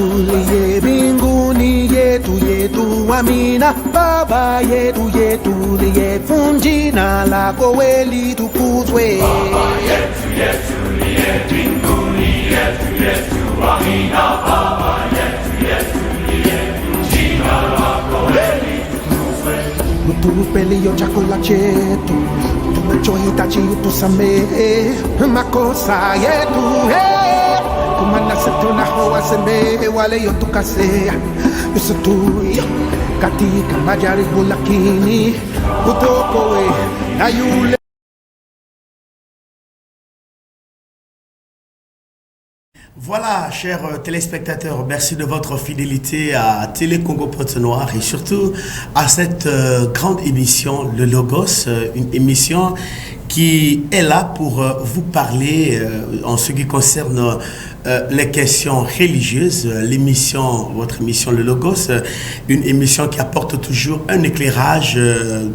tulie mbinguni yetu amina. Baba yetu liye jina lako weli tukuzwe. Baba yetu liye mbinguni yetu amina. Baba yetu liye jina lako weli tukuzwe. Utupe leo chakula chetu, tunachohitaji utusamehe makosa yetu, kama nasi tunawasamehe wale yotukosea, usitutie katika majaribu, lakini utuokoe na yule. Voilà, chers téléspectateurs, merci de votre fidélité à Télé Congo Pointe-Noire et surtout à cette grande émission, le Logos, une émission qui est là pour vous parler en ce qui concerne les questions religieuses. L'émission, votre émission Le Logos, une émission qui apporte toujours un éclairage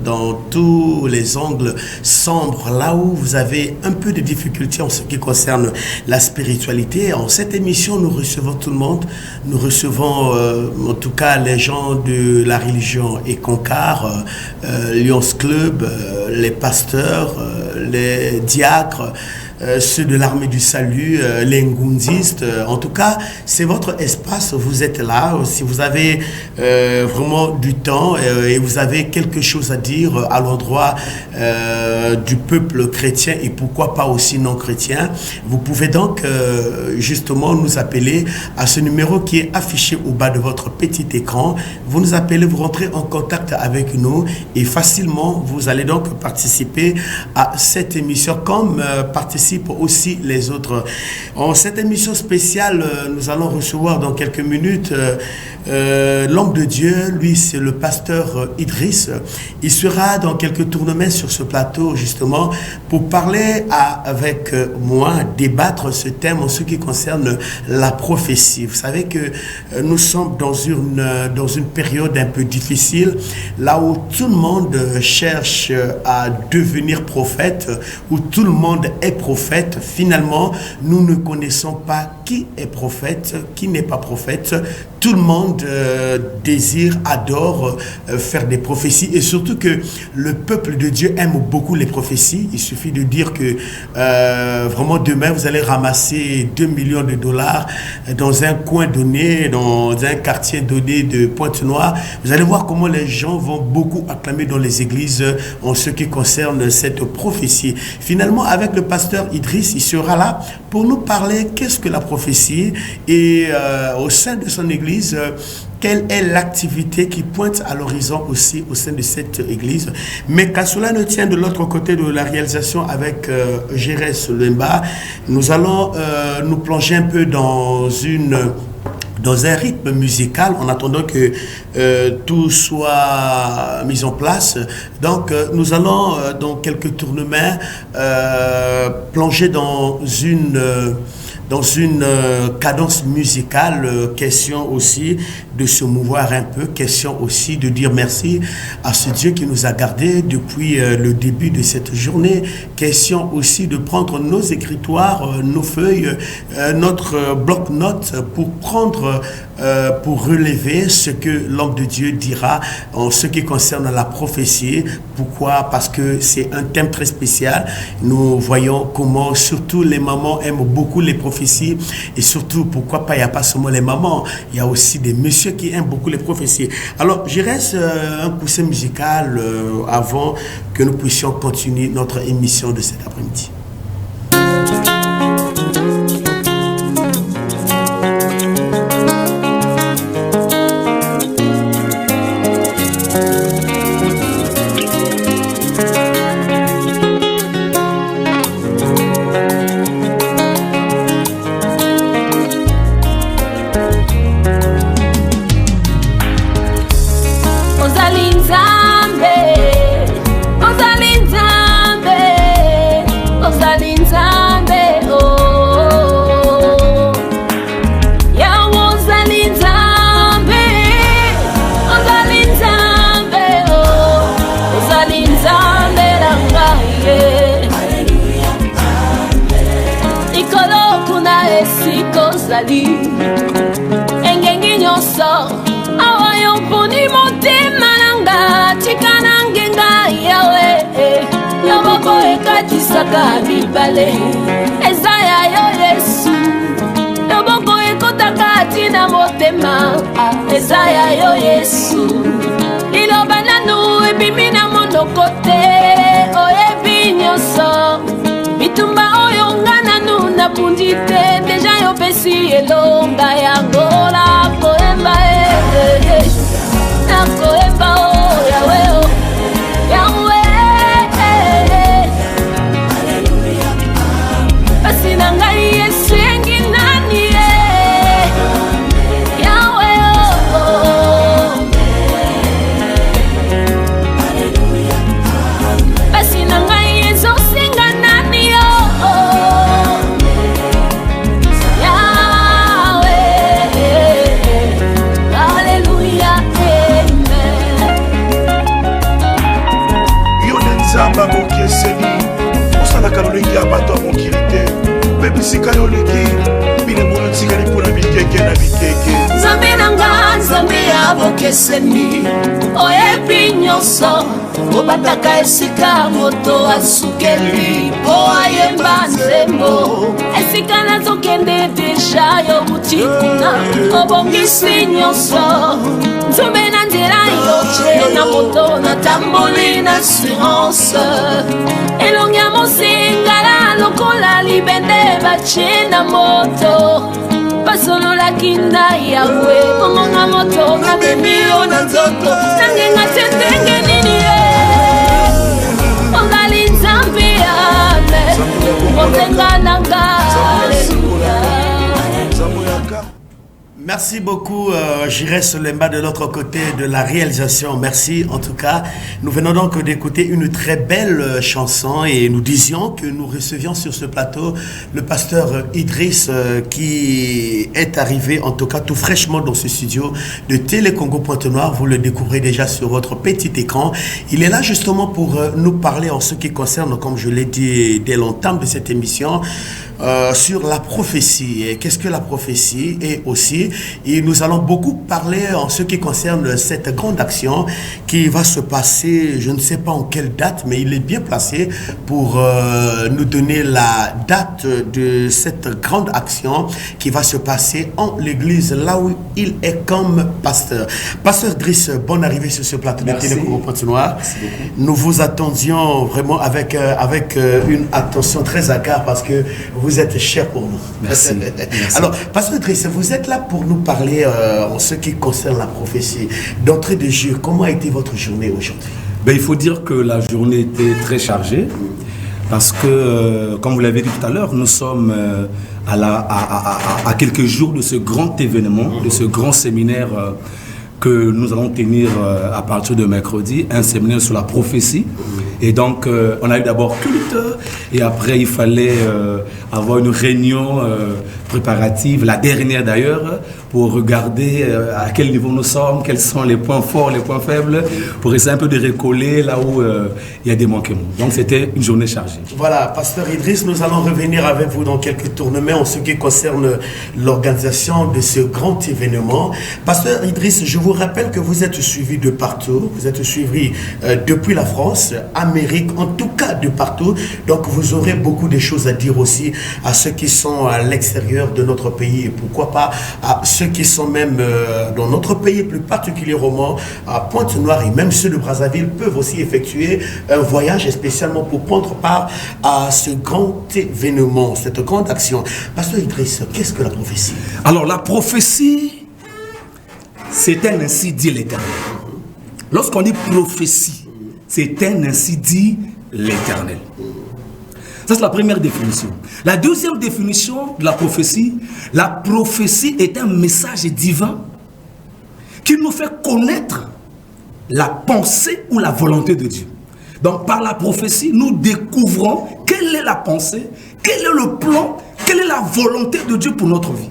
dans tous les angles sombres, là où vous avez un peu de difficulté en ce qui concerne la spiritualité. En cette émission, nous recevons tout le monde. Nous recevons en tout cas les gens de la religion et Concar, Lions Club, les pasteurs, les diacres, ceux de l'armée du salut, les ngundistes. En tout cas, c'est votre espace, vous êtes là. Si vous avez vraiment du temps et vous avez quelque chose à dire à l'endroit du peuple chrétien et pourquoi pas aussi non chrétien, vous pouvez donc justement nous appeler à ce numéro qui est affiché au bas de votre petit écran. Vous nous appelez, vous rentrez en contact avec nous et facilement vous allez donc participer à cette émission comme participent aussi les autres. En cette émission spéciale, nous allons recevoir dans quelques minutes l'homme de Dieu. Lui, c'est le pasteur Idriss. Il sera dans quelques tournements sur ce plateau justement pour parler avec moi, débattre ce thème en ce qui concerne la prophétie. Vous savez que nous sommes dans une période un peu difficile, là où tout le monde cherche à devenir prophète, où tout le monde est prophète. Finalement, nous ne connaissons pas qui est prophète, qui n'est pas prophète. Tout le monde désire, adore faire des prophéties et surtout que le peuple de Dieu aime beaucoup les prophéties. Il suffit de dire que vraiment demain vous allez ramasser 2 millions de dollars dans un coin donné, dans un quartier donné de Pointe-Noire. Vous allez voir comment les gens vont beaucoup acclamer dans les églises en ce qui concerne cette prophétie. Finalement, avec le pasteur Idriss, il sera là pour nous parler qu'est-ce que la prophétie et au sein de son église, quelle est l'activité qui pointe à l'horizon aussi au sein de cette église. Mais qu'à cela ne tient, de l'autre côté de la réalisation avec Jérès Lemba, nous allons nous plonger un peu dans un rythme musical en attendant que tout soit mis en place. Donc nous allons dans quelques tournements plonger dans une cadence musicale, question aussi de se mouvoir un peu, question aussi de dire merci à ce Dieu qui nous a gardés depuis le début de cette journée, question aussi de prendre nos écritoires, nos feuilles, notre bloc-notes pour relever ce que l'homme de Dieu dira en ce qui concerne la prophétie. Pourquoi? Parce que c'est un thème très spécial. Nous voyons comment surtout les mamans aiment beaucoup les prophéties et surtout, pourquoi pas, il n'y a pas seulement les mamans, il y a aussi des messieurs qui aiment beaucoup les prophéties. Alors, je reste un coussin musical avant que nous puissions continuer notre émission de cet après-midi. nyonso awa yo mponi motema nanga tika nangenga yawe loboko ekatisaka mibale eza ya yo Yesu loboko ekotaka tina motema eza ya yo Yesu liloba nanu ebimi na monoko te oyebi nyonso bitumba oyo nga nanu napundi te deja yopesi elonga yango nakoyemba nakoyemba o yawe o yawe pasi na ngai Yesu yengi nani yawe o pasi na ngai ezosinga nani yo yawe haleluya amen yo nde nzamba bokeseni osalaka lolenge ya bato ya mokili te mpe bisika yo oleki bilemo yo ntikali mpona bikeke na bikeke nzambe na nga nzambe ya bokeseni oyebi nyonso obataka esika moto asukeli po ayemba nzembo esika nazokende deja yo buti kuna obongisi nyonso nzambe na nzela yo te na moto natamboli na assurance elongi ya mosingala lokola libende batie na moto basololaki nda yawe komonga moto nabemi yo na nzoto nangenga te ndenge nini ongali nzambe ame motenga nanga aleluya. Merci beaucoup, J'irai Solemba de l'autre côté de la réalisation. Merci en tout cas. Nous venons donc d'écouter une très belle chanson et nous disions que nous recevions sur ce plateau le pasteur Idriss qui est arrivé en tout cas tout fraîchement dans ce studio de Télé Congo Pointe-Noire. Vous le découvrez déjà sur votre petit écran. Il est là justement pour nous parler en ce qui concerne, comme je l'ai dit dès l'entame de cette émission, sur la prophétie. Qu'est-ce que la prophétie? Et aussi, et nous allons beaucoup parler en ce qui concerne cette grande action qui va se passer, je ne sais pas en quelle date, mais il est bien placé pour nous donner la date de cette grande action qui va se passer en l'église, là où il est comme pasteur. Pasteur Idriss, bonne arrivée sur ce plateau de Télé Congo Pointe-Noire. Nous vous attendions vraiment avec une attention très à cœur parce que vous êtes cher pour nous. Merci. Merci. Alors, pasteur Idriss, vous êtes là pour nous parler en ce qui concerne la prophétie. D'entrée de jeu, comment a été votre journée aujourd'hui? Il faut dire que la journée était très chargée parce que, comme vous l'avez dit tout à l'heure, nous sommes à quelques jours de ce grand événement, de ce grand séminaire que nous allons tenir à partir de mercredi, un séminaire sur la prophétie. Et donc, on a eu d'abord culte, et après, il fallait avoir une réunion préparative, la dernière d'ailleurs, pour regarder à quel niveau nous sommes, quels sont les points forts, les points faibles, pour essayer un peu de recoller là où il y a des manquements. Donc, c'était une journée chargée. Voilà, pasteur Idriss, nous allons revenir avec vous dans quelques tournements en ce qui concerne l'organisation de ce grand événement. Pasteur Idriss, je vous rappelle que vous êtes suivi de partout, vous êtes suivi depuis la France, Amérique, en tout cas de partout. Donc vous aurez beaucoup de choses à dire aussi à ceux qui sont à l'extérieur de notre pays et pourquoi pas à ceux qui sont même dans notre pays, plus particulièrement à Pointe-Noire et même ceux de Brazzaville peuvent aussi effectuer un voyage spécialement pour prendre part à ce grand événement, cette grande action. Pasteur Idriss, qu'est-ce que la prophétie? Alors la prophétie, c'est un ainsi dit l'Éternel. Lorsqu'on dit prophétie, c'est un ainsi dit l'Éternel. Ça, c'est la première définition. La deuxième définition de la prophétie est un message divin qui nous fait connaître la pensée ou la volonté de Dieu. Donc, par la prophétie, nous découvrons quelle est la pensée, quel est le plan, quelle est la volonté de Dieu pour notre vie.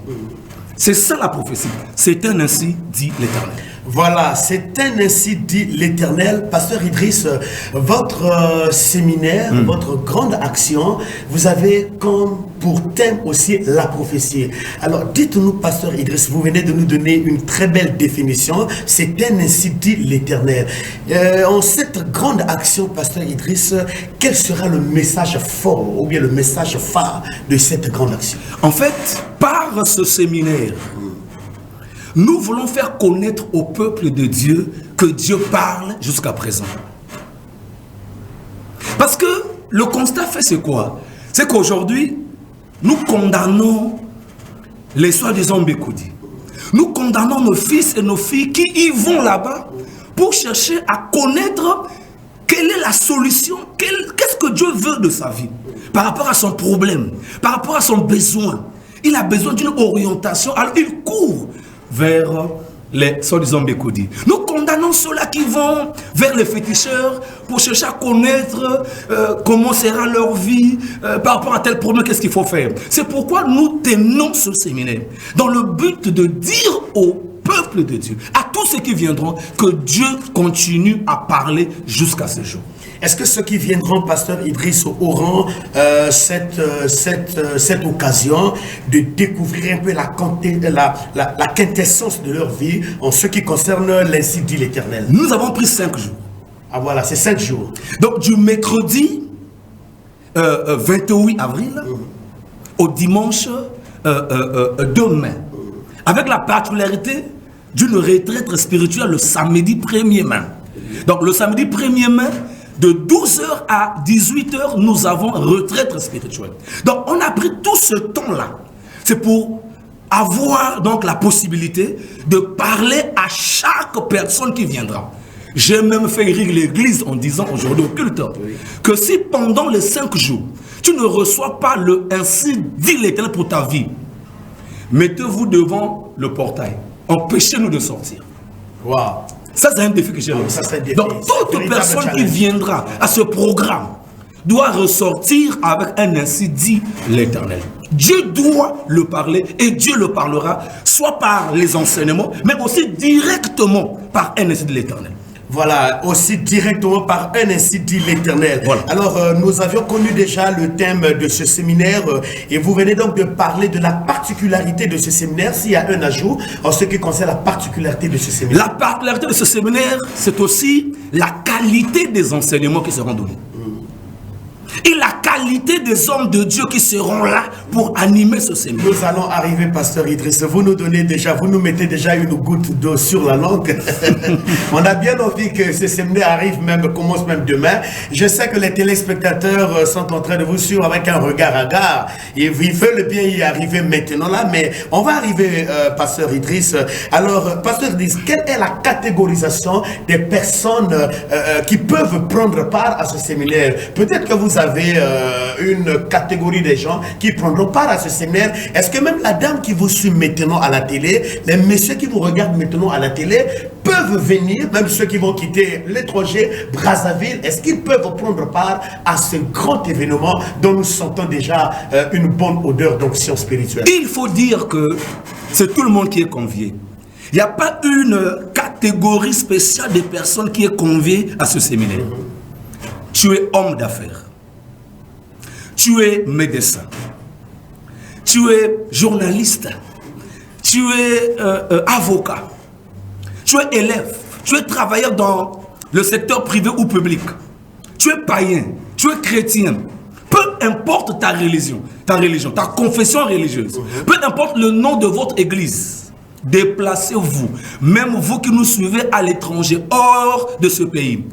C'est ça la prophétie. C'est un ainsi dit l'Éternel. Voilà, c'est un ainsi dit l'Éternel. Pasteur Idriss, votre séminaire, votre grande action, vous avez comme pour thème aussi la prophétie. Alors dites-nous, Pasteur Idriss, vous venez de nous donner une très belle définition. C'est un ainsi dit l'Éternel. En cette grande action, Pasteur Idriss, quel sera le message fort ou bien le message phare de cette grande action? En fait, par ce séminaire, nous voulons faire connaître au peuple de Dieu que Dieu parle jusqu'à présent. Parce que le constat fait c'est quoi? C'est qu'aujourd'hui, nous condamnons les soi-disant Bekoudi. Nous condamnons nos fils et nos filles qui y vont là-bas pour chercher à connaître quelle est la solution, qu'est-ce que Dieu veut de sa vie, par rapport à son problème, par rapport à son besoin. Il a besoin d'une orientation, alors il court vers les soi-disant Bekoudi. Nous condamnons ceux-là qui vont vers les féticheurs pour chercher à connaître comment sera leur vie, par rapport à tel problème, qu'est-ce qu'il faut faire. C'est pourquoi nous tenons ce séminaire, dans le but de dire au peuple de Dieu, à tous ceux qui viendront, que Dieu continue à parler jusqu'à ce jour. Est-ce que ceux qui viendront, Pasteur Idriss, auront cette occasion de découvrir un peu la quintessence de leur vie en ce qui concerne l'ainsi dit l'Éternel? Nous avons pris 5 jours. Ah voilà, c'est 5 jours. Donc du mercredi 28 avril au dimanche 2 mai. Avec la particularité d'une retraite spirituelle le samedi 1er mai. Donc le samedi 1er mai, de 12h à 18h, nous avons retraite spirituelle. Donc on a pris tout ce temps-là. C'est pour avoir donc la possibilité de parler à chaque personne qui viendra. J'ai même fait rire l'église en disant aujourd'hui au culte que si pendant les 5 jours, tu ne reçois pas le ainsi dit l'Éternel pour ta vie, mettez-vous devant le portail. Empêchez-nous de sortir. Wow. Ça, c'est un défi que j'ai lancé. Donc, toute personne qui viendra à ce programme doit ressortir avec un ainsi dit l'Éternel. Dieu doit le parler et Dieu le parlera soit par les enseignements, mais aussi directement par un ainsi dit l'Éternel. Voilà, aussi directement par un ainsi dit l'Éternel. Voilà. Alors, nous avions connu déjà le thème de ce séminaire et vous venez donc de parler de la particularité de ce séminaire. S'il y a un ajout en ce qui concerne la particularité de ce séminaire. La particularité de ce séminaire, c'est aussi la qualité des enseignements qui seront donnés. Et la qualité des hommes de Dieu qui seront là pour animer ce séminaire. Nous allons arriver, Pasteur Idriss. Vous nous mettez déjà une goutte d'eau sur la langue. On a bien envie que ce séminaire commence même demain. Je sais que les téléspectateurs sont en train de vous suivre avec un regard hagard. Ils veulent bien y arriver maintenant là, mais on va arriver, Pasteur Idriss. Alors, Pasteur Idriss, quelle est la catégorisation des personnes qui peuvent prendre part à ce séminaire? Peut-être que vous avez une catégorie des gens qui prendront part à ce séminaire. Est-ce que même la dame qui vous suit maintenant à la télé, les messieurs qui vous regardent maintenant à la télé, peuvent venir, même ceux qui vont quitter l'étranger, Brazzaville, est-ce qu'ils peuvent prendre part à ce grand événement dont nous sentons déjà une bonne odeur d'onction spirituelle? Il faut dire que c'est tout le monde qui est convié. Il n'y a pas une catégorie spéciale de personnes qui est conviée à ce séminaire. Tu es homme d'affaires. Tu es médecin, tu es journaliste, tu es avocat, tu es élève, tu es travailleur dans le secteur privé ou public, tu es païen, tu es chrétien, peu importe ta religion, ta confession religieuse, peu importe le nom de votre église, déplacez-vous, même vous qui nous suivez à l'étranger, hors de ce pays,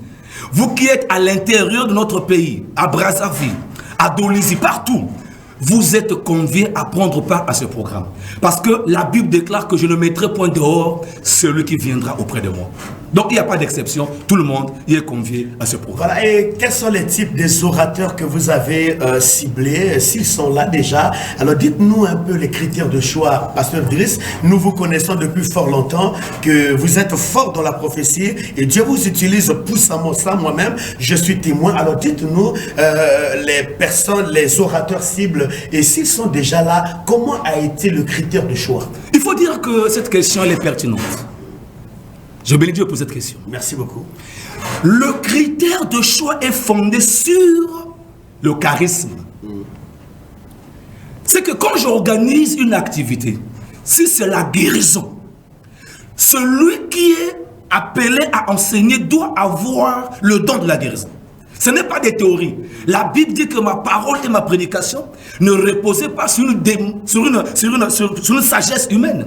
vous qui êtes à l'intérieur de notre pays, à Brazzaville, à Dolisie, partout, vous êtes conviés à prendre part à ce programme. Parce que la Bible déclare que je ne mettrai point dehors celui qui viendra auprès de moi. Donc il n'y a pas d'exception, tout le monde y est convié à ce programme. Voilà, et quels sont les types des orateurs que vous avez ciblés, s'ils sont là déjà? Alors dites-nous un peu les critères de choix, Pasteur Idriss. Nous vous connaissons depuis fort longtemps, que vous êtes fort dans la prophétie et Dieu vous utilise puissamment. Ça, moi-même, je suis témoin. Alors dites-nous les personnes, les orateurs cibles, et s'ils sont déjà là, comment a été le critère de choix? Il faut dire que cette question elle est pertinente. Je bénis Dieu pour cette question. Merci beaucoup. Le critère de choix est fondé sur le charisme. C'est que quand j'organise une activité, si c'est la guérison, celui qui est appelé à enseigner doit avoir le don de la guérison. Ce n'est pas des théories. La Bible dit que ma parole et ma prédication ne reposaient pas sur une sagesse humaine,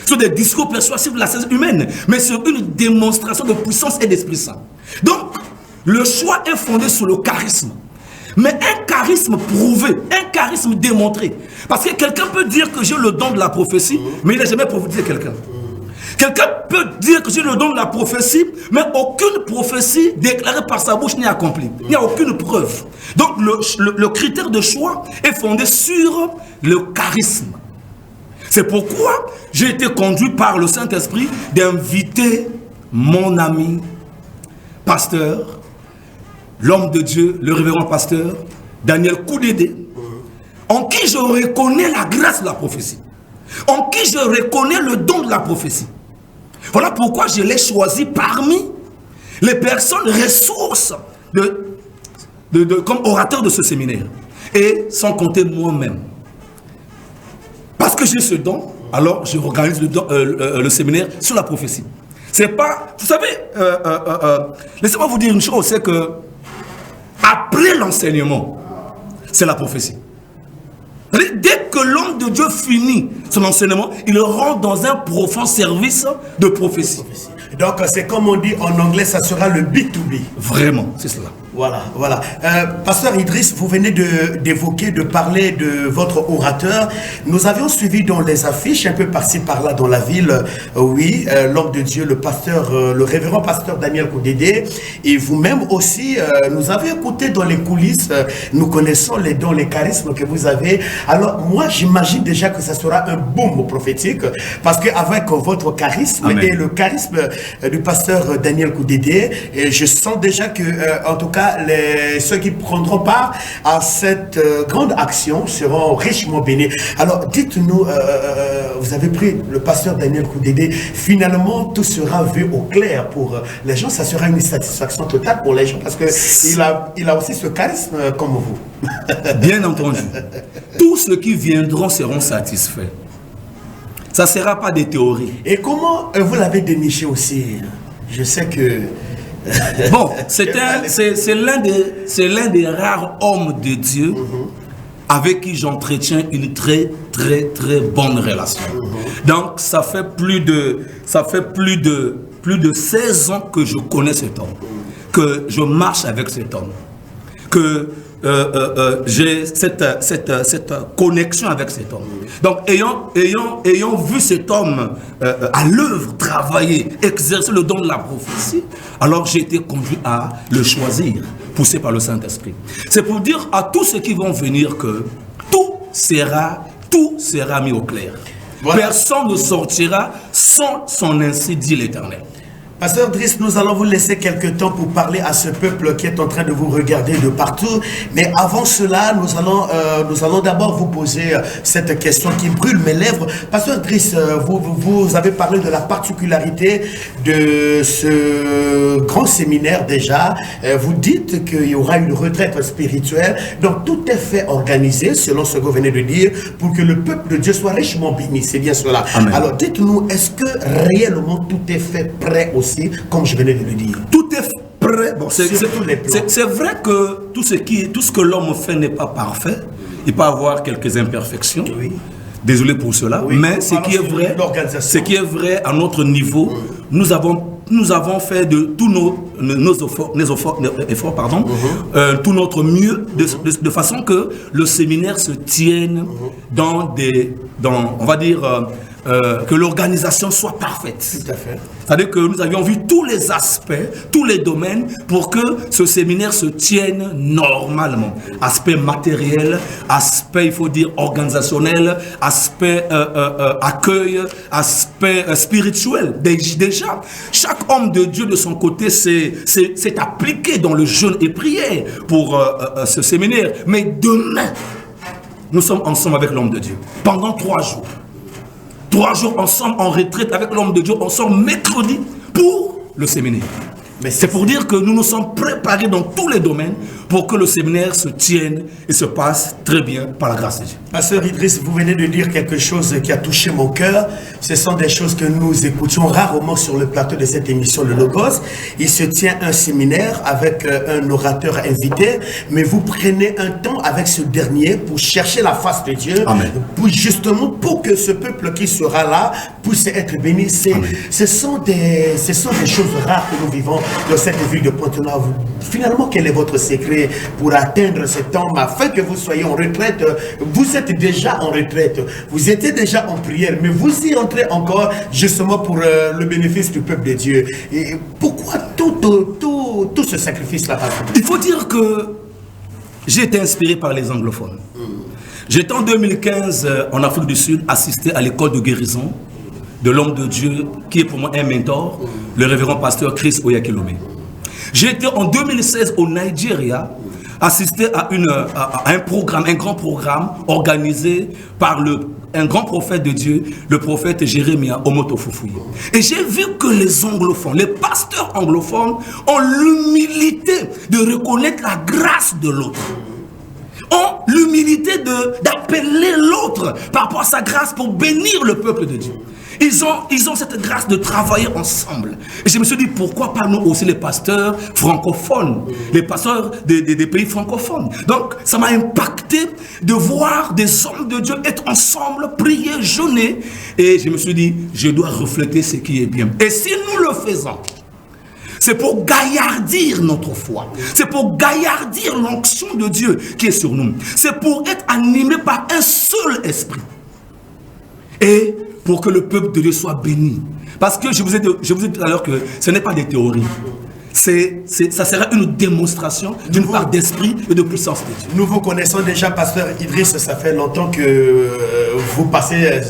sur des discours persuasifs de la sagesse humaine, mais sur une démonstration de puissance et d'Esprit Saint. Donc, le choix est fondé sur le charisme. Mais un charisme prouvé, un charisme démontré. Parce que quelqu'un peut dire que j'ai le don de la prophétie, mais il n'a jamais prophétisé quelqu'un. Quelqu'un peut dire que j'ai le don de la prophétie, mais aucune prophétie déclarée par sa bouche n'est accomplie. Il n'y a aucune preuve. Donc le critère de choix est fondé sur le charisme. C'est pourquoi j'ai été conduit par le Saint-Esprit d'inviter mon ami, pasteur, l'homme de Dieu, le révérend pasteur, Daniel Koudédé, en qui je reconnais la grâce de la prophétie, en qui je reconnais le don de la prophétie. Voilà pourquoi je l'ai choisi parmi les personnes ressources comme orateur de ce séminaire. Et sans compter moi-même. Parce que j'ai ce don, alors je organise le séminaire sur la prophétie. C'est pas... Vous savez, laissez-moi vous dire une chose, c'est que après l'enseignement, c'est la prophétie. Dès que l'homme de Dieu finit son enseignement, il rentre dans un profond service de prophétie. Donc, c'est comme on dit en anglais, ça sera le B2B. Vraiment, c'est cela. Voilà, voilà. Pasteur Idriss, vous venez d'évoquer, de parler de votre orateur. Nous avions suivi dans les affiches, un peu par-ci, par-là dans la ville, oui, l'homme de Dieu, le pasteur, le révérend pasteur Daniel Koudédé, et vous-même aussi, nous avez écouté dans les coulisses, nous connaissons les dons, les charismes que vous avez. Alors, moi, j'imagine déjà que ça sera un boom prophétique, parce qu'avec votre charisme, Amen, et le charisme du pasteur Daniel Koudédé, et je sens déjà que, en tout cas, ceux qui prendront part à cette grande action seront richement bénis. Alors, dites-nous, vous avez pris le pasteur Daniel Koudédé, finalement, tout sera vu au clair pour les gens, ça sera une satisfaction totale pour les gens, parce qu'il a aussi ce charisme comme vous. Bien entendu. Tous ceux qui viendront seront satisfaits. Ça ne sera pas des théories. Et comment vous l'avez déniché aussi? Je sais que... Bon, c'est l'un des rares hommes de Dieu avec qui j'entretiens une très bonne relation. Donc ça fait plus de 16 ans que je connais cet homme, que je marche avec cet homme, que j'ai cette connexion avec cet homme. Donc ayant vu cet homme à l'œuvre, travailler, exercer le don de la prophétie, alors j'ai été conduit à le choisir, poussé par le Saint-Esprit. C'est pour dire à tous ceux qui vont venir que tout sera mis au clair. Voilà. Personne ne sortira sans son ainsi dit l'Éternel. Pasteur Idriss, nous allons vous laisser quelques temps pour parler à ce peuple qui est en train de vous regarder de partout. Mais avant cela, nous allons d'abord vous poser cette question qui brûle mes lèvres. Pasteur Idriss, vous avez parlé de la particularité de ce grand séminaire déjà. Vous dites qu'il y aura une retraite spirituelle. Donc tout est fait organisé, selon ce que vous venez de dire, pour que le peuple de Dieu soit richement béni. C'est bien cela. Amen. Alors dites-nous, est-ce que réellement tout est fait prêt aussi, comme je venais de le dire? Tout est prêt. Bon, c'est vrai que tout ce que l'homme fait n'est pas parfait. Il peut avoir quelques imperfections. Oui. Désolé pour cela. Oui. Mais ce qui est vrai à notre niveau, nous avons fait de tous nos efforts, tout notre mieux, de façon que le séminaire se tienne on va dire, que l'organisation soit parfaite. Tout à fait. C'est-à-dire que nous avions vu tous les aspects, tous les domaines pour que ce séminaire se tienne normalement. Aspect matériel, aspect, il faut dire, organisationnel, aspect accueil, aspect spirituel. Déjà, chaque homme de Dieu de son côté s'est appliqué dans le jeûne et prière pour ce séminaire. Mais demain, nous sommes ensemble avec l'homme de Dieu pendant 3 jours. 3 jours ensemble en retraite avec l'homme de Dieu. On sort mercredi pour le séminaire. Mais c'est pour dire que nous nous sommes préparés dans tous les domaines pour que le séminaire se tienne et se passe très bien par la grâce de Dieu. Pasteur Idriss, vous venez de dire quelque chose qui a touché mon cœur. Ce sont des choses que nous écoutions rarement sur le plateau de cette émission, le Logos. Il se tient un séminaire avec un orateur invité, mais vous prenez un temps avec ce dernier pour chercher la face de Dieu. Amen. Justement pour que ce peuple qui sera là puisse être béni. Ce sont des choses rares que nous vivons dans cette ville de Pointe-Noire. Finalement, quel est votre secret pour atteindre cet homme afin que vous soyez en retraite? Vous êtes déjà en retraite, vous étiez déjà en prière, mais vous y entrez encore justement pour le bénéfice du peuple de Dieu. Et pourquoi tout ce sacrifice-là? Il faut dire que j'ai été inspiré par les anglophones. J'étais en 2015 en Afrique du Sud, assisté à l'école de guérison de l'homme de Dieu, qui est pour moi un mentor, le révérend pasteur Chris Oyakhilome. J'ai été en 2016 au Nigeria, assisté à un programme, un grand programme organisé par un grand prophète de Dieu, le prophète Jérémia Omotofufuyi. Et j'ai vu que les anglophones, les pasteurs anglophones ont l'humilité de reconnaître la grâce de l'autre. Ont l'humilité d'appeler l'autre par rapport à sa grâce pour bénir le peuple de Dieu. Ils ont cette grâce de travailler ensemble. Et je me suis dit, pourquoi pas nous aussi les pasteurs francophones, les pasteurs des pays francophones. Donc, ça m'a impacté de voir des hommes de Dieu être ensemble, prier, jeûner. Et je me suis dit, je dois refléter ce qui est bien. Et si nous le faisons, c'est pour gaillardir notre foi. C'est pour gaillardir l'onction de Dieu qui est sur nous. C'est pour être animé par un seul esprit. Et pour que le peuple de Dieu soit béni. Parce que je vous ai dit tout à l'heure que ce n'est pas des théories. Ça sera une démonstration d'une part d'esprit et de puissance de Dieu. Nous vous connaissons déjà, pasteur Idriss, ça fait longtemps que vous passez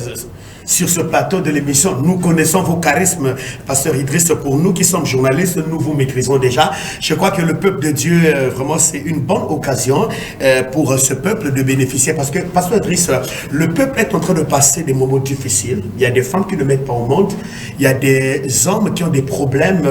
sur ce plateau de l'émission. Nous connaissons vos charismes, pasteur Idriss. Pour nous qui sommes journalistes, nous vous maîtrisons déjà. Je crois que le peuple de Dieu, vraiment, c'est une bonne occasion pour ce peuple de bénéficier. Parce que, pasteur Idriss, le peuple est en train de passer des moments difficiles. Il y a des femmes qui ne mettent pas au monde. Il y a des hommes qui ont des problèmes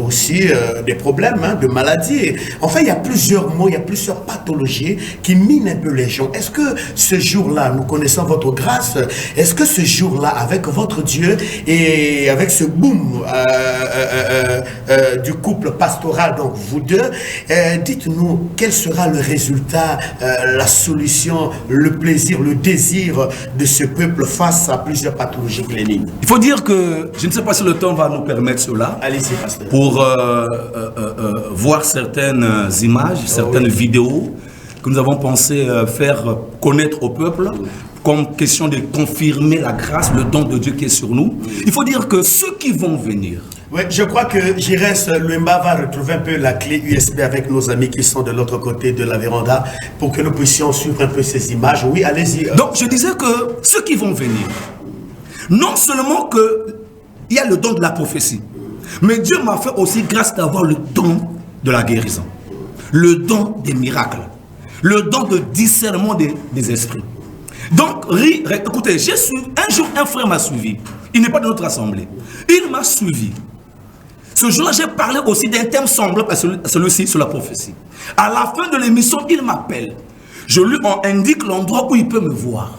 aussi, des problèmes de maladie. Enfin, il y a plusieurs mots, il y a plusieurs pathologies qui minent un peu les gens. Est-ce que ce jour-là, nous connaissons votre grâce, est-ce que ce jour là, avec votre Dieu et avec ce boom du couple pastoral, donc vous deux, dites-nous quel sera le résultat, la solution, le plaisir, le désir de ce peuple face à plusieurs pathologies cliniques. Il faut dire que, je ne sais pas si le temps va nous permettre cela, allez-y, pasteur, pour voir certaines images, certaines vidéos que nous avons pensé faire connaître au peuple, comme question de confirmer la grâce, le don de Dieu qui est sur nous. Il faut dire que ceux qui vont venir... Oui, je crois que Jires Luemba va retrouver un peu la clé USB avec nos amis qui sont de l'autre côté de la véranda pour que nous puissions suivre un peu ces images. Oui, allez-y. Donc, je disais que ceux qui vont venir, non seulement qu'il y a le don de la prophétie, mais Dieu m'a fait aussi grâce d'avoir le don de la guérison, le don des miracles, le don de discernement des esprits. Donc, écoutez, un jour, un frère m'a suivi. Il n'est pas de notre assemblée. Il m'a suivi. Ce jour-là, j'ai parlé aussi d'un thème semblable à celui-ci sur la prophétie. À la fin de l'émission, il m'appelle. Je lui indique l'endroit où il peut me voir.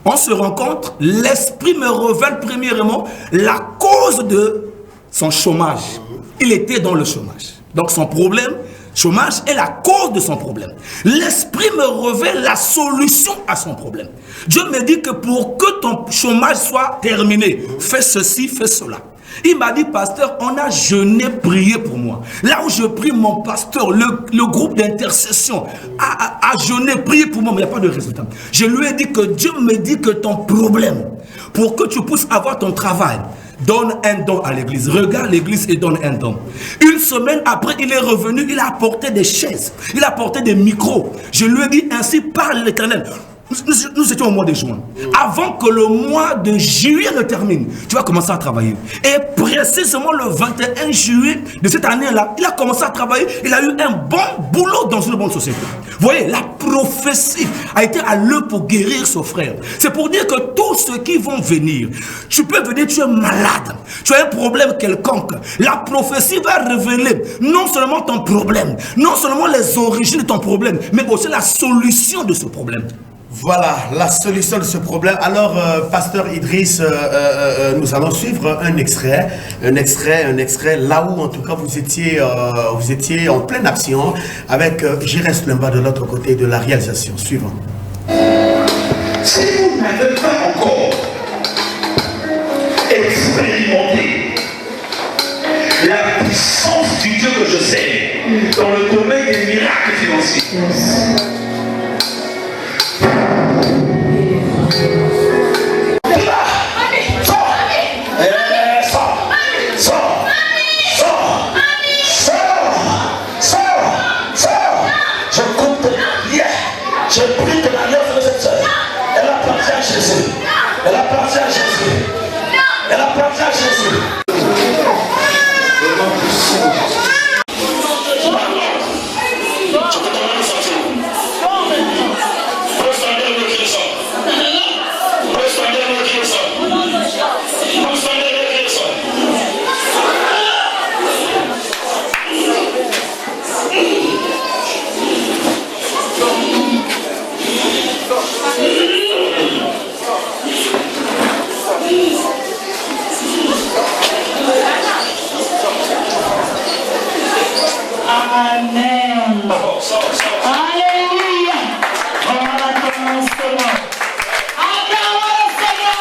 On se rencontre, l'esprit me révèle premièrement la cause de son chômage. Il était dans le chômage. Donc, son problème... chômage est la cause de son problème. L'esprit me révèle la solution à son problème. Dieu me dit que pour que ton chômage soit terminé, fais ceci, fais cela. Il m'a dit, pasteur, on a jeûné, prié pour moi. Là où je prie, mon pasteur, le groupe d'intercession a jeûné, prié pour moi, mais il n'y a pas de résultat. Je lui ai dit que Dieu me dit que ton problème, pour que tu puisses avoir ton travail, donne un don à l'église. Regarde l'église et donne un don. Une semaine après, il est revenu, il a apporté des chaises, il a apporté des micros. Je lui ai dit, ainsi parle l'Éternel. nous étions au mois de juin. Avant que le mois de juillet ne termine, tu vas commencer à travailler. Et précisément le 21 juillet de cette année-là, il a commencé à travailler. Il a eu un bon boulot dans une bonne société. Vous voyez, la prophétie a été à l'œuvre pour guérir son frère. C'est pour dire que tous ceux qui vont venir, tu peux venir, tu es malade, tu as un problème quelconque. La prophétie va révéler non seulement ton problème, non seulement les origines de ton problème, mais aussi la solution de ce problème. Voilà la solution de ce problème. Alors, Pasteur Idriss, nous allons suivre un extrait là où en tout cas vous étiez en pleine action avec Jires Lemba de l'autre côté de la réalisation. Suivant. Si vous n'avez pas encore expérimenté la puissance du Dieu que je sais dans le domaine des miracles financiers, je prie de la lèvre de cette sœur. Elle appartient à Jésus. Elle appartient à Jésus. Elle appartient à Jésus. Amen. Alléluia. Voilà ton Seigneur. Acclamons le Seigneur.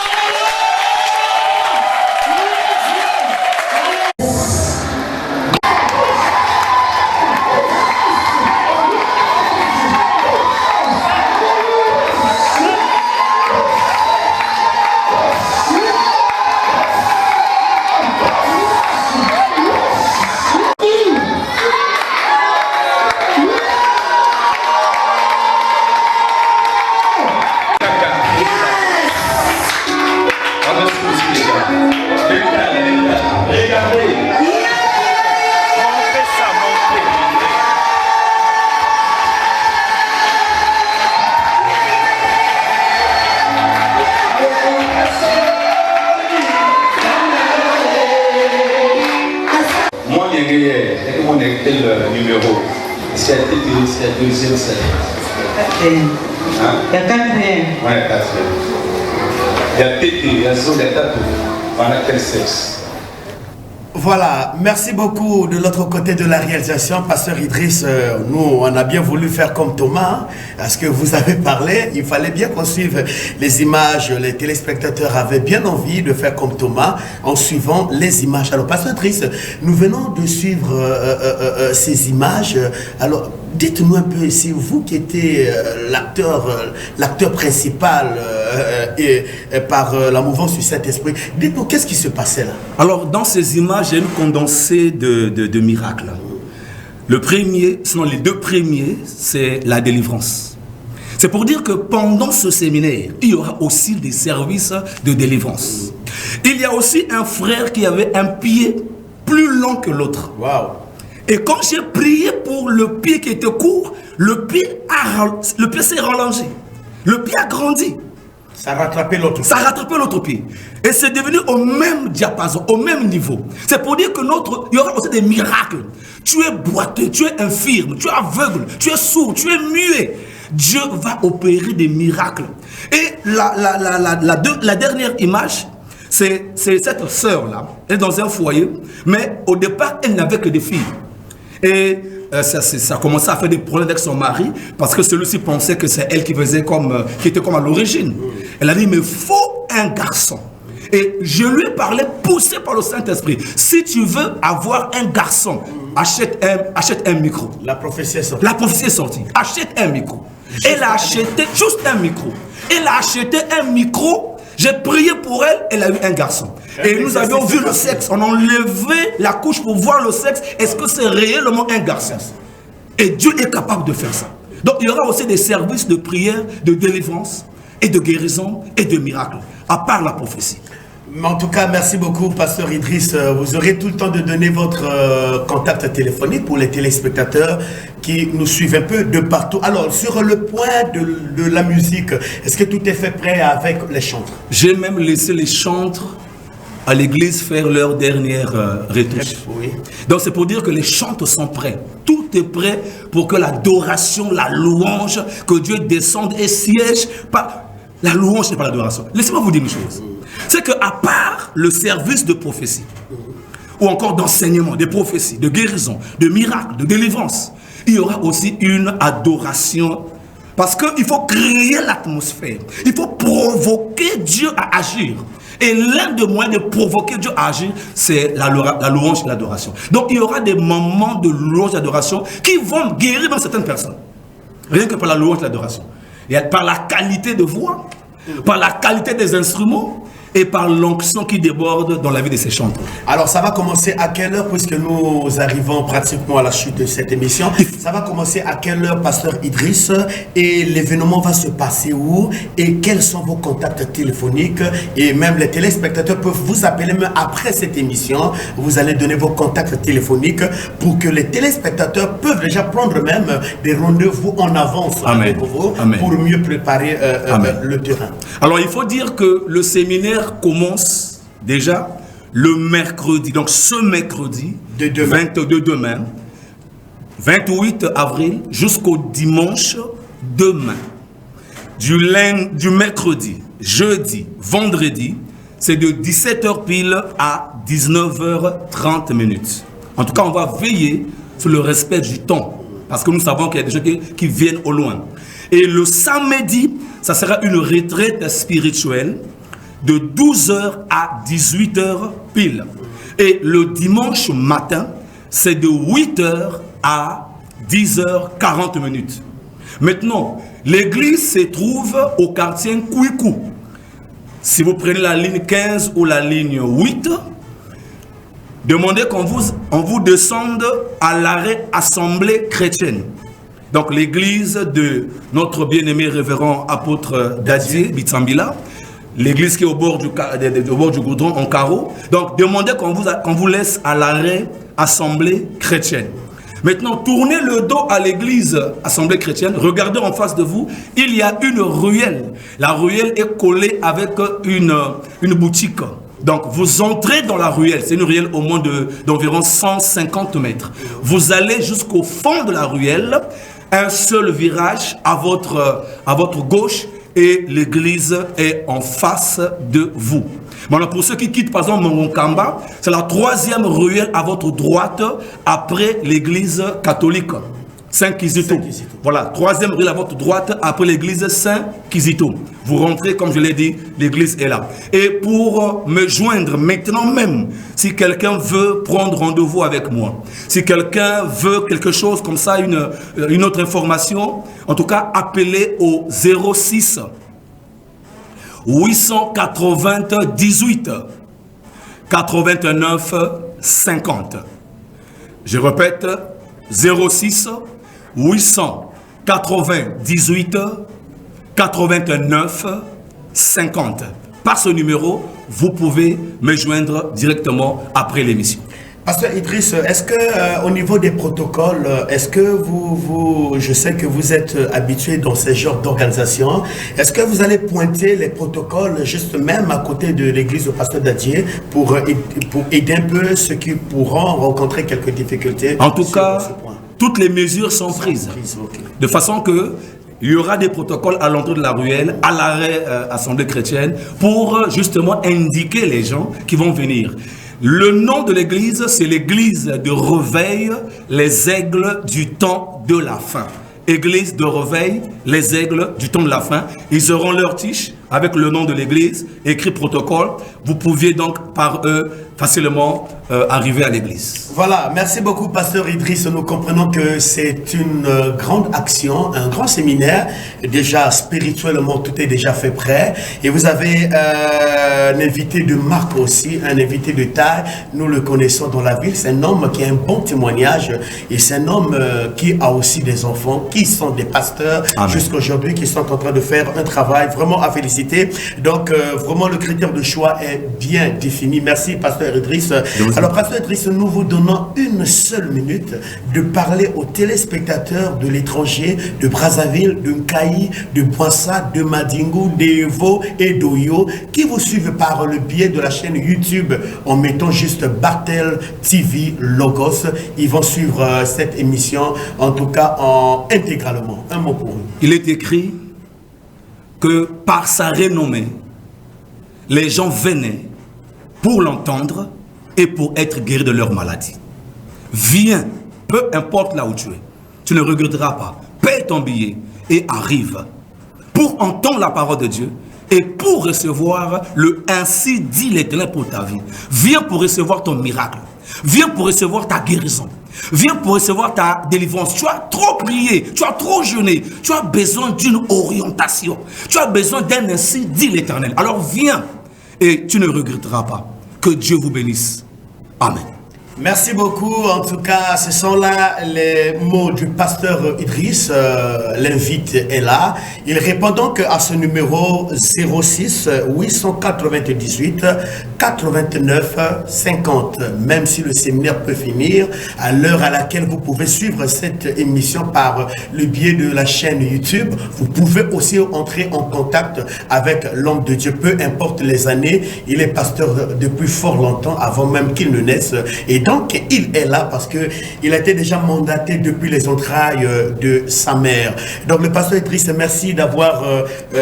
Le numéro, c'est la deuxième scène. Il y a quatrième. Ouais, quatrième. Il y a Tété, il y a Zone, il y a Tatou. Pendant quel sexe? Voilà, merci beaucoup de l'autre côté de la réalisation, Pasteur Idriss. Nous, on a bien voulu faire comme Thomas, parce que vous avez parlé, il fallait bien qu'on suive les images. Les téléspectateurs avaient bien envie de faire comme Thomas en suivant les images. Alors, Pasteur Idriss, nous venons de suivre ces images. Alors, dites-nous un peu, c'est vous qui étiez l'acteur principal par la mouvance du Saint-Esprit. Dites-nous, qu'est-ce qui se passait là? Alors, dans ces images, il y a une condensée de miracles. Le premier, sinon les deux premiers, c'est la délivrance. C'est pour dire que pendant ce séminaire, il y aura aussi des services de délivrance. Il y a aussi un frère qui avait un pied plus long que l'autre. Waouh! Et quand j'ai prié pour le pied qui était court, le pied s'est rallongé. Le pied a grandi. Ça a rattrapé l'autre pied. Ça a rattrapé l'autre pied. Et c'est devenu au même diapason, au même niveau. C'est pour dire que il y aura aussi des miracles. Tu es boiteux, tu es infirme, tu es aveugle, tu es sourd, tu es muet. Dieu va opérer des miracles. Et la dernière image, c'est cette sœur-là. Elle est dans un foyer, mais au départ, elle n'avait que des filles. Et ça a commencé à faire des problèmes avec son mari, parce que celui-ci pensait que c'est elle qui était comme à l'origine. Elle a dit, mais il faut un garçon. Et je lui ai parlé, poussé par le Saint-Esprit. Si tu veux avoir un garçon, achète un micro. La prophétie est sortie. La prophétie est sortie. Achète un micro. Elle a acheté juste un micro. Elle a acheté un micro. J'ai prié pour elle, elle a eu un garçon. Et nous avions vu le sexe. On a enlevé la couche pour voir le sexe. Est-ce que c'est réellement un garçon? Et Dieu est capable de faire ça. Donc il y aura aussi des services de prière, de délivrance et de guérison et de miracles, à part la prophétie. Mais en tout cas, merci beaucoup, Pasteur Idriss. Vous aurez tout le temps de donner votre contact téléphonique pour les téléspectateurs qui nous suivent un peu de partout. Alors, sur le point de la musique, est-ce que tout est fait prêt avec les chantres? J'ai même laissé les chantres à l'église faire leur dernière retouche. Oui. Donc c'est pour dire que les chantres sont prêts. Tout est prêt pour que l'adoration, la louange, que Dieu descende et siège. La louange n'est pas l'adoration. Laissez-moi vous dire une chose. C'est qu'à part le service de prophétie, ou encore d'enseignement, de prophétie, de guérison, de miracle, de délivrance, il y aura aussi une adoration. Parce qu'il faut créer l'atmosphère. Il faut provoquer Dieu à agir. Et l'un des moyens de provoquer Dieu à agir, c'est la louange et l'adoration. Donc il y aura des moments de louange et d'adoration qui vont guérir dans certaines personnes. Rien que par la louange et l'adoration. Et par la qualité de voix, par la qualité des instruments, et par l'onction qui déborde dans la vie de ces chanteurs. Alors ça va commencer à quelle heure, puisque nous arrivons pratiquement à la chute de cette émission? Ça va commencer à quelle heure, Pasteur Idriss? Et l'événement va se passer où? Et quels sont vos contacts téléphoniques? Et même les téléspectateurs peuvent vous appeler même après cette émission. Vous allez donner vos contacts téléphoniques pour que les téléspectateurs peuvent déjà prendre même des rendez-vous en avance avec vous pour mieux préparer le terrain. Alors il faut dire que le séminaire commence déjà le mercredi, donc ce mercredi de demain, 28 avril jusqu'au dimanche demain. Du mercredi, jeudi, vendredi, c'est de 17h pile à 19h30 minutes. En tout cas, on va veiller sur le respect du temps, parce que nous savons qu'il y a des gens qui viennent au loin. Et le samedi, ça sera une retraite spirituelle de 12h à 18h pile. Et le dimanche matin, c'est de 8h à 10h40 minutes. Maintenant, l'église se trouve au quartier Kouikou. Si vous prenez la ligne 15 ou la ligne 8, demandez qu'on vous descende à l'arrêt Assemblée chrétienne. Donc l'église de notre bien-aimé révérend apôtre Dadier Bitsambila, l'église qui est au bord du goudron en carreau. Donc demandez qu'on vous laisse à l'arrêt Assemblée chrétienne. Maintenant, tournez le dos à l'église Assemblée chrétienne, regardez en face de vous, il y a une ruelle. La ruelle est collée avec une boutique. Donc vous entrez dans la ruelle, c'est une ruelle au moins d'environ 150 mètres. Vous allez jusqu'au fond de la ruelle, un seul virage à votre gauche, et l'église est en face de vous. Maintenant, pour ceux qui quittent par exemple Mongokamba, c'est la 3e ruelle à votre droite après l'église catholique Saint-Kizito. Voilà, 3e ruelle à votre droite après l'église Saint-Kizito. Vous rentrez, comme je l'ai dit, l'église est là. Et pour me joindre maintenant même, si quelqu'un veut prendre rendez-vous avec moi, si quelqu'un veut quelque chose comme ça, une autre information, en tout cas, appelez au 06 898 89 50. Je répète, 06 898 89 50. Par ce numéro, vous pouvez me joindre directement après l'émission. Pasteur Idriss, est-ce que au niveau des protocoles, est-ce que je sais que vous êtes habitué dans ce genre d'organisation, est-ce que vous allez pointer les protocoles juste même à côté de l'église du pasteur Dadier pour aider un peu ceux qui pourront rencontrer quelques difficultés? En tout cas, toutes les mesures sont prises. Okay. De façon que il y aura des protocoles à l'entrée de la ruelle, à l'arrêt Assemblée chrétienne, pour justement indiquer les gens qui vont venir. Le nom de l'église, c'est l'église de Réveil, les aigles du temps de la fin. Église de Réveil, les aigles du temps de la fin. Ils auront leur tige avec le nom de l'église, écrit protocole. Vous pouviez donc par eux facilement arriver à l'église. Voilà, merci beaucoup Pasteur Idriss. Nous comprenons que c'est une grande action, un grand séminaire. Déjà spirituellement, tout est déjà fait prêt. Et vous avez un invité de marque aussi, un invité de taille. Nous le connaissons dans la ville. C'est un homme qui a un bon témoignage. Et c'est un homme qui a aussi des enfants, qui sont des pasteurs jusqu'à aujourd'hui, qui sont en train de faire un travail vraiment à féliciter. Donc vraiment le critère de choix est bien défini. Merci Pasteur Idriss. Alors Pasteur Idriss, nous vous donnons une seule minute de parler aux téléspectateurs de l'étranger, de Brazzaville, de Nkaï, de Boissa, de Madingu, d'Evo et d'Oyo, qui vous suivent par le biais de la chaîne YouTube en mettant juste Bartel TV Logos. Ils vont suivre cette émission, en tout cas intégralement. Un mot pour eux. Il est écrit que par sa renommée, les gens venaient pour l'entendre et pour être guéris de leur maladie. Viens, peu importe là où tu es, tu ne regretteras pas. Paie ton billet et arrive pour entendre la parole de Dieu et pour recevoir le ainsi dit l'Éternel pour ta vie. Viens pour recevoir ton miracle. Viens pour recevoir ta guérison. Viens pour recevoir ta délivrance. Tu as trop prié, tu as trop jeûné, tu as besoin d'une orientation. Tu as besoin d'un ainsi dit l'Éternel. Alors viens et tu ne regretteras pas. Que Dieu vous bénisse. Amen. Merci beaucoup. En tout cas, ce sont là les mots du pasteur Idriss. L'invite est là. Il répond donc à ce numéro 06 898 89 50. Même si le séminaire peut finir, à l'heure à laquelle vous pouvez suivre cette émission par le biais de la chaîne YouTube, vous pouvez aussi entrer en contact avec l'homme de Dieu. Peu importe les années, il est pasteur depuis fort longtemps, avant même qu'il ne naisse. Et donc, il est là parce qu'il a été déjà mandaté depuis les entrailles de sa mère. Donc, le pasteur Idriss, merci d'avoir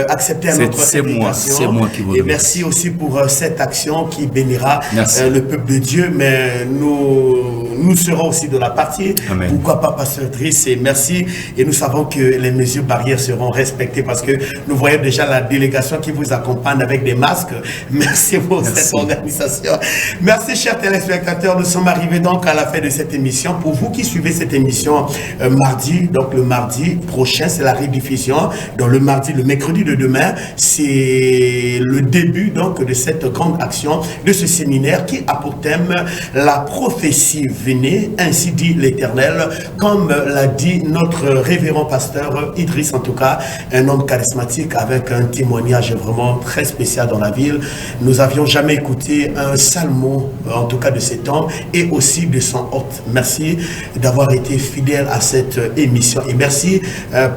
accepté notre invitation. C'est moi qui vous remercie. Et merci aussi pour cette action qui bénira le peuple de Dieu. Mais nous serons aussi de la partie. Amen. Pourquoi pas, pasteur Idriss? Et merci. Et nous savons que les mesures barrières seront respectées parce que nous voyons déjà la délégation qui vous accompagne avec des masques. Merci pour cette organisation. Merci, chers téléspectateurs. Nous sommes arrivés donc à la fin de cette émission. Pour vous qui suivez cette émission mardi, donc le mardi prochain, c'est la rediffusion. Donc le mardi, le mercredi de demain, c'est le début donc de cette grande action, de ce séminaire qui a pour thème la prophétie. Venez, ainsi dit l'Éternel, comme l'a dit notre révérend pasteur Idriss, en tout cas, un homme charismatique avec un témoignage vraiment très spécial dans la ville. Nous n'avions jamais écouté un sale mot, en tout cas de cet homme, et aussi de son hôte. Merci d'avoir été fidèle à cette émission et merci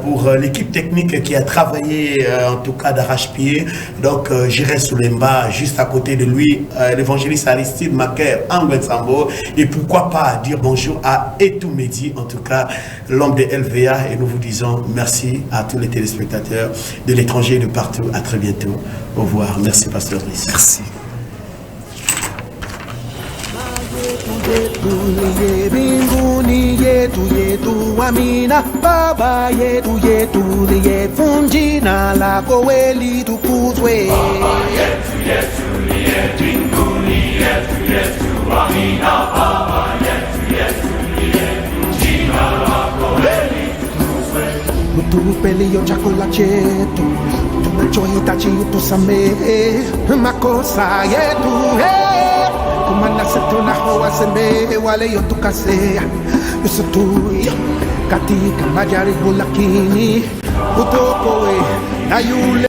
pour l'équipe technique qui a travaillé en tout cas d'arrache-pied. Donc j'irai sous les bas juste à côté de lui, l'évangéliste Aristide Macaire Angwensambo, et pourquoi pas dire bonjour à Etou Medi, en tout cas l'homme de LVA, et nous vous disons merci à tous les téléspectateurs de l'étranger et de partout. À très bientôt. Au revoir. Merci pasteur Idriss. Merci. Mbinguni yetu yetu amina, Baba yetu yetu liyefu jina lako weli tukuzwe. Baba yetu yetu liye mbinguni yetu yetu amina, Baba yetu yetu liyefu jina lako weli tukuzwe. Utupe leo chakula chetu, tunachohitaji utusamehe makosa yetu, kumana setu na hawasembe wale yotukasea, yusutuya katika majaribu, lakini utuokoe na yule